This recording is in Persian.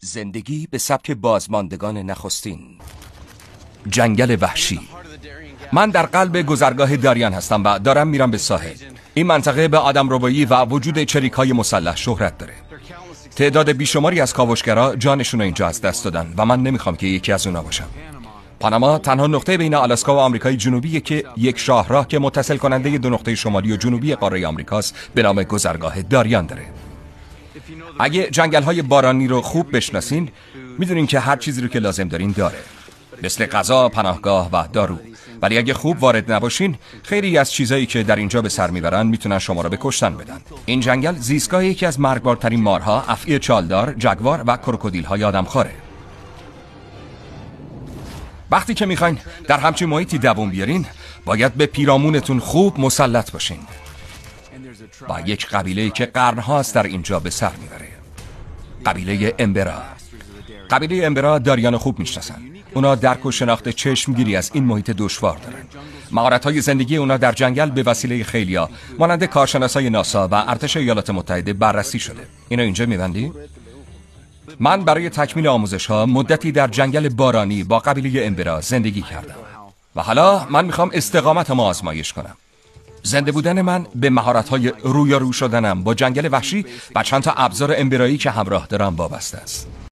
زندگی به سبک بازماندگان نخستین. جنگل وحشی. من در قلب گذرگاه داریان هستم و دارم میرم به ساحل. این منطقه به آدمربایی و وجود چریک‌های مسلح شهرت داره. تعداد بیشماری از کاوشگرا جانشون رو اینجا از دست دادن و من نمیخوام که یکی از اونا باشم. پاناما تنها نقطه بین آلاسکا و آمریکای جنوبیه که یک شاهراه که متصل کننده دو نقطه شمالی و جنوبی قاره آمریکاست به نام گذرگاه داریان داره. اگه جنگل‌های بارانی رو خوب بشناسین میدونین که هر چیزی رو که لازم دارین داره، مثل غذا، پناهگاه و دارو. ولی اگه خوب وارد نباشین خیلی از چیزایی که در اینجا به سر میبرن میتونن شما رو به کشتن بدن. این جنگل زیستگاه یکی از مرگبارترین مارها، افعی چالدار، جگوار و کروکودیل‌های آدمخواره. وقتی که میخواین در همچین محیطی دووم بیارین باید به پیرامونتون خوب مسلط باشین. با یک قبیله‌ای که قرن‌هاست در اینجا به سر میبره، قبیله امبرا. قبیله امبرا داریان خوب میشناسن. اونا درک و شناخت چشمگیری از این محیط دشوار دارن. مهارت‌های زندگی اونا در جنگل به وسیله خیلیا مانند کارشناسای ناسا و ارتش ایالات متحده بررسی شده. اینو اینجا میبندی؟ من برای تکمیل آموزش‌ها مدتی در جنگل بارانی با قبیله امبرا زندگی کردم و حالا من میخوام استقامتمو آزمایش کنم. زنده بودن من به مهارت‌های رویارو شدنم با جنگل وحشی و چند تا ابزار امبرایی که همراه دارم وابسته است.